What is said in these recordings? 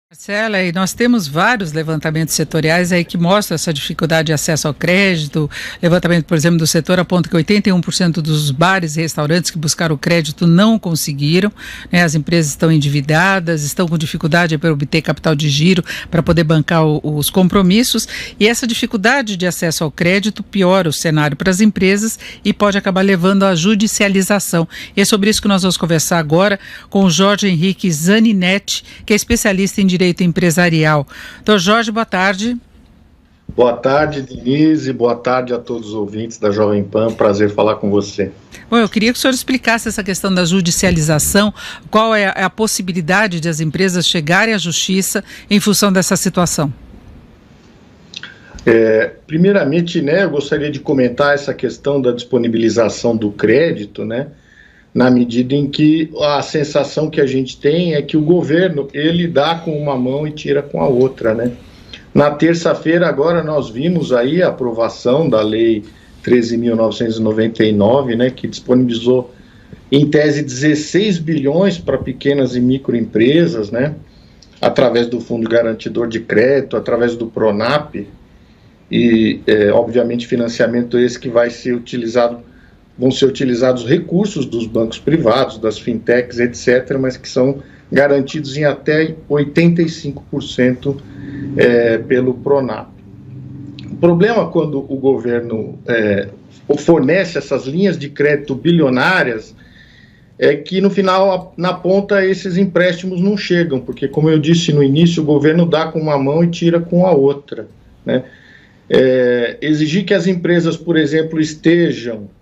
Marcela, e nós temos vários levantamentos setoriais aí que mostram essa dificuldade de acesso ao crédito. Levantamento, por exemplo, do setor aponta que 81% dos bares e restaurantes que buscaram crédito não conseguiram, né? As empresas estão endividadas, estão com dificuldade para obter capital de giro para poder bancar os compromissos, e essa dificuldade de acesso ao crédito piora o cenário para as empresas e pode acabar levando à judicialização. E é sobre isso que nós vamos conversar agora com o Jorge Henrique Zaninetti, que é especialista em direito empresarial. Doutor Jorge, boa tarde. Boa tarde, Denise, boa tarde a todos os ouvintes da Jovem Pan, prazer falar com você. Bom, eu queria que o senhor explicasse essa questão da judicialização, qual é a possibilidade de as empresas chegarem à justiça em função dessa situação? Primeiramente, eu gostaria de comentar essa questão da disponibilização do crédito, na medida em que a sensação que a gente tem é que o governo, ele dá com uma mão e tira com a outra, Na terça-feira, agora, nós vimos aí a aprovação da Lei 13.999, que disponibilizou, em tese, 16 bilhões para pequenas e microempresas, através do Fundo Garantidor de Crédito, através do PRONAF, e, obviamente, financiamento esse que vai ser utilizado. Vão ser utilizados recursos dos bancos privados, das fintechs, etc., mas que são garantidos em até 85% pelo PRONAF. O problema quando o governo fornece essas linhas de crédito bilionárias é que, no final, na ponta, esses empréstimos não chegam, porque, como eu disse no início, o governo dá com uma mão e tira com a outra. Exigir que as empresas, por exemplo, estejam,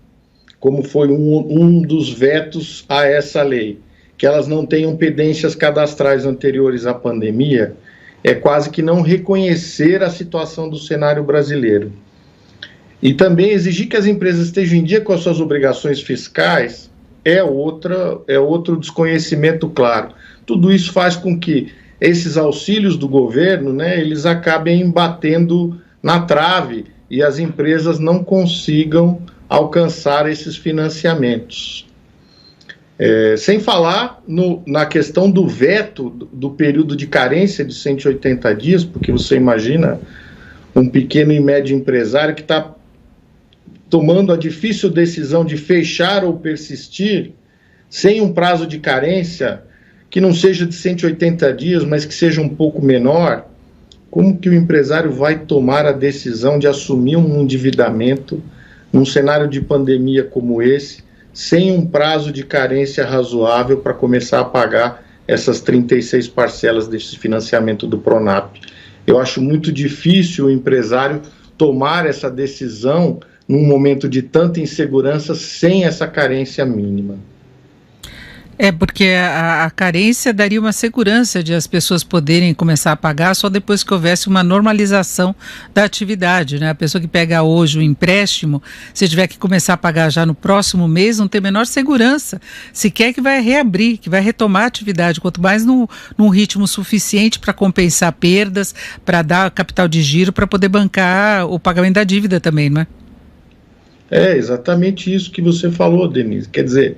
como foi um dos vetos a essa lei, que elas não tenham pendências cadastrais anteriores à pandemia, é quase que não reconhecer a situação do cenário brasileiro. E também exigir que as empresas estejam em dia com as suas obrigações fiscais é outro desconhecimento claro. Tudo isso faz com que esses auxílios do governo, eles acabem batendo na trave e as empresas não consigam alcançar esses financiamentos. Sem falar na questão do veto do período de carência de 180 dias, porque você imagina um pequeno e médio empresário que está tomando a difícil decisão de fechar ou persistir sem um prazo de carência que não seja de 180 dias, mas que seja um pouco menor. Como que o empresário vai tomar a decisão de assumir um endividamento num cenário de pandemia como esse, sem um prazo de carência razoável para começar a pagar essas 36 parcelas desse financiamento do PRONAF? Eu acho muito difícil o empresário tomar essa decisão num momento de tanta insegurança sem essa carência mínima. Porque a carência daria uma segurança de as pessoas poderem começar a pagar só depois que houvesse uma normalização da atividade, A pessoa que pega hoje o empréstimo, se tiver que começar a pagar já no próximo mês, não tem a menor segurança, sequer que vai reabrir, que vai retomar a atividade, quanto mais num ritmo suficiente para compensar perdas, para dar capital de giro, para poder bancar o pagamento da dívida também, não é? É exatamente isso que você falou, Denise. Quer dizer,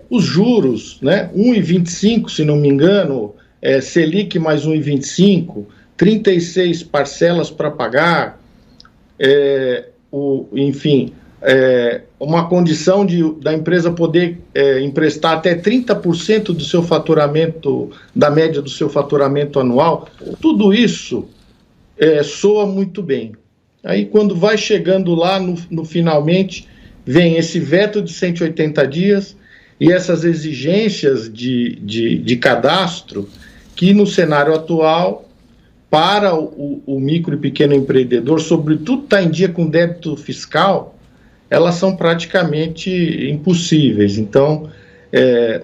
os juros, 1,25, se não me engano, Selic mais 1,25, 36 parcelas para pagar, uma condição da empresa poder emprestar até 30% do seu faturamento, da média do seu faturamento anual, tudo isso soa muito bem. Aí, quando vai chegando lá, no finalmente, vem esse veto de 180 dias, e essas exigências de cadastro que, no cenário atual, para o micro e pequeno empreendedor, sobretudo está em dia com débito fiscal, elas são praticamente impossíveis. Então,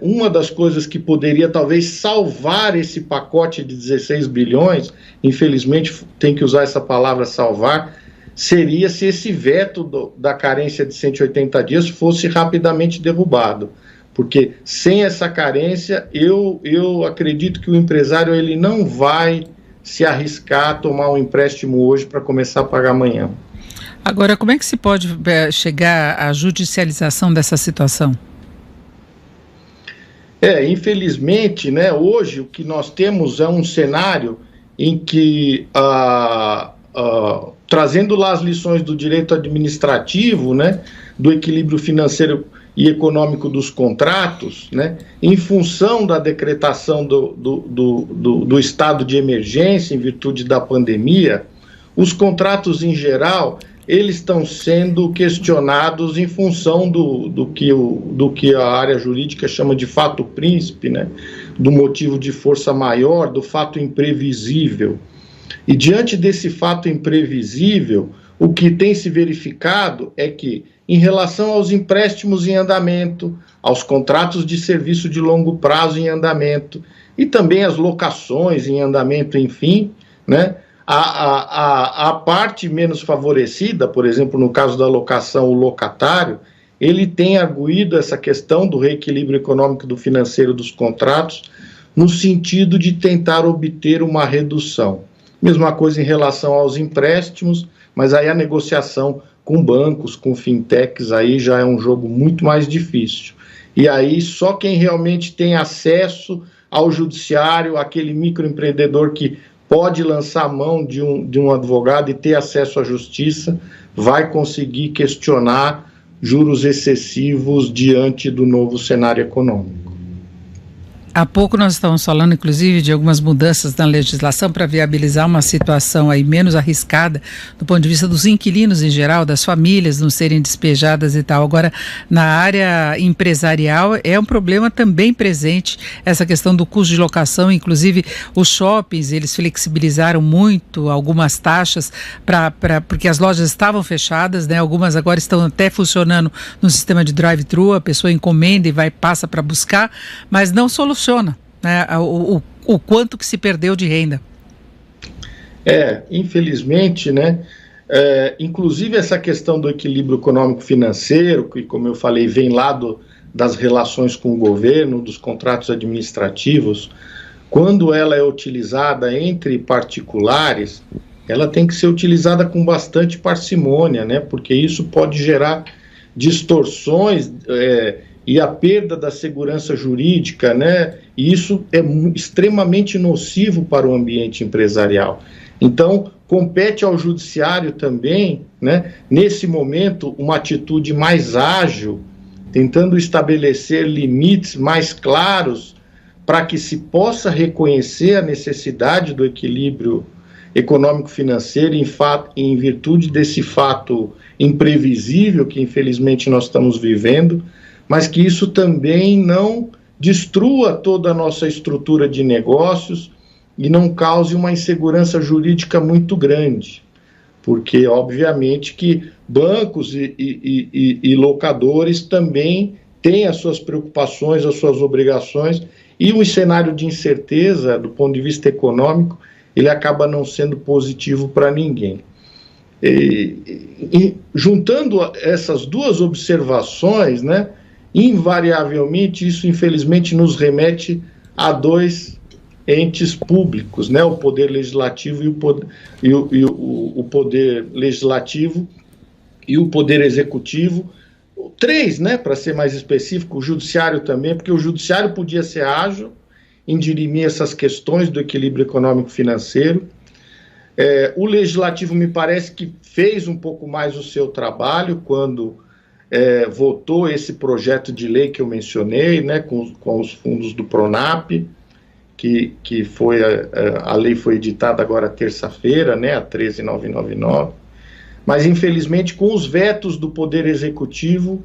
uma das coisas que poderia talvez salvar esse pacote de 16 bilhões, infelizmente tem que usar essa palavra salvar, seria se esse veto da carência de 180 dias fosse rapidamente derrubado. Porque sem essa carência, eu acredito que o empresário ele não vai se arriscar a tomar um empréstimo hoje para começar a pagar amanhã. Agora, como é que se pode chegar à judicialização dessa situação? Infelizmente, né, hoje o que nós temos é um cenário em que, trazendo lá as lições do direito administrativo, né, do equilíbrio financeiro e econômico dos contratos, né, em função da decretação do estado de emergência em virtude da pandemia, os contratos em geral, eles estão sendo questionados em função do que a área jurídica chama de fato príncipe, né, do motivo de força maior, do fato imprevisível. E diante desse fato imprevisível, o que tem se verificado é que, em relação aos empréstimos em andamento, aos contratos de serviço de longo prazo em andamento e também as locações em andamento, enfim, né, a parte menos favorecida, por exemplo, no caso da locação, o locatário, ele tem arguído essa questão do reequilíbrio econômico do financeiro dos contratos no sentido de tentar obter uma redução. Mesma coisa em relação aos empréstimos, mas aí a negociação com bancos, com fintechs, aí já é um jogo muito mais difícil. E aí só quem realmente tem acesso ao judiciário, aquele microempreendedor que pode lançar a mão de um advogado e ter acesso à justiça, vai conseguir questionar juros excessivos diante do novo cenário econômico. Há pouco nós estávamos falando, inclusive, de algumas mudanças na legislação para viabilizar uma situação aí menos arriscada do ponto de vista dos inquilinos em geral, das famílias não serem despejadas e tal. Agora, na área empresarial, é um problema também presente essa questão do custo de locação. Inclusive, os shoppings, eles flexibilizaram muito algumas taxas porque as lojas estavam fechadas, né? Algumas agora estão até funcionando no sistema de drive-thru, a pessoa encomenda e passa para buscar, mas não soluciona, né, o quanto que se perdeu de renda. Infelizmente, né, inclusive essa questão do equilíbrio econômico-financeiro, que, como eu falei, vem lá das relações com o governo, dos contratos administrativos, quando ela é utilizada entre particulares, ela tem que ser utilizada com bastante parcimônia, né, porque isso pode gerar distorções e a perda da segurança jurídica, né? E isso é extremamente nocivo para o ambiente empresarial. Então, compete ao judiciário também, né, nesse momento, uma atitude mais ágil, tentando estabelecer limites mais claros para que se possa reconhecer a necessidade do equilíbrio econômico-financeiro em virtude desse fato imprevisível que, infelizmente, nós estamos vivendo, mas que isso também não destrua toda a nossa estrutura de negócios e não cause uma insegurança jurídica muito grande, porque, obviamente, que bancos e locadores também têm as suas preocupações, as suas obrigações, e o cenário de incerteza, do ponto de vista econômico, ele acaba não sendo positivo para ninguém. E juntando essas duas observações, né, invariavelmente isso infelizmente nos remete a dois entes públicos, né, o poder legislativo o poder legislativo e o poder executivo, três, né, para ser mais específico, o judiciário também, porque o judiciário podia ser ágil em dirimir essas questões do equilíbrio econômico-financeiro. O legislativo me parece que fez um pouco mais o seu trabalho quando votou esse projeto de lei que eu mencionei, né, com os fundos do Pronap, que foi a lei foi editada agora terça-feira, né, a 13.999, mas infelizmente com os vetos do Poder Executivo,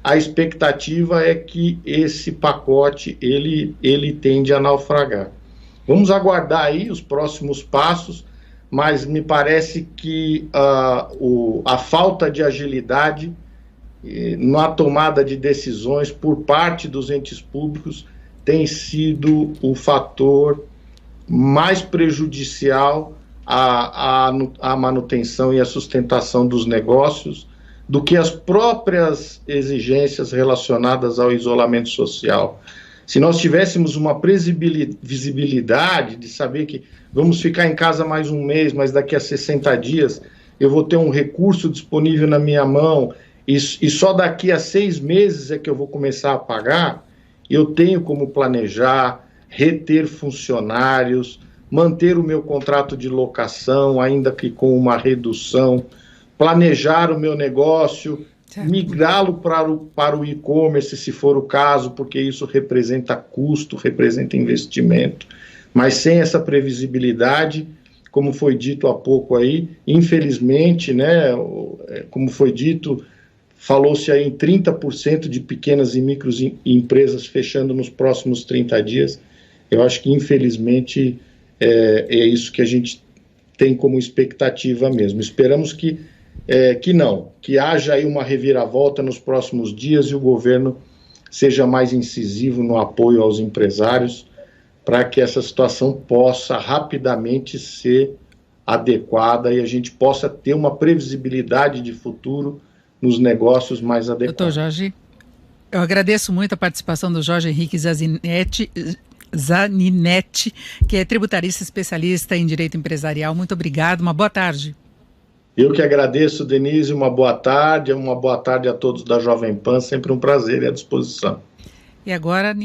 a expectativa é que esse pacote ele tende a naufragar. Vamos aguardar aí os próximos passos, mas me parece que a falta de agilidade na tomada de decisões por parte dos entes públicos tem sido o fator mais prejudicial à manutenção e à sustentação dos negócios do que as próprias exigências relacionadas ao isolamento social. Se nós tivéssemos uma previsibilidade de saber que vamos ficar em casa mais um mês, mas daqui a 60 dias eu vou ter um recurso disponível na minha mão e só daqui a 6 meses é que eu vou começar a pagar, eu tenho como planejar, reter funcionários, manter o meu contrato de locação, ainda que com uma redução, planejar o meu negócio, migrá-lo para o e-commerce, se for o caso, porque isso representa custo, representa investimento, mas sem essa previsibilidade, como foi dito há pouco aí, infelizmente, né, como foi dito, falou-se aí em 30% de pequenas e microempresas fechando nos próximos 30 dias. Eu acho que, infelizmente, é isso que a gente tem como expectativa mesmo. Esperamos que haja aí uma reviravolta nos próximos dias e o governo seja mais incisivo no apoio aos empresários para que essa situação possa rapidamente ser adequada e a gente possa ter uma previsibilidade de futuro nos negócios mais adequados. Doutor Jorge, eu agradeço muito a participação do Jorge Henrique Zaninetti, que é tributarista especialista em direito empresarial. Muito obrigado, uma boa tarde. Eu que agradeço, Denise, uma boa tarde a todos da Jovem Pan, sempre um prazer e à disposição. E agora,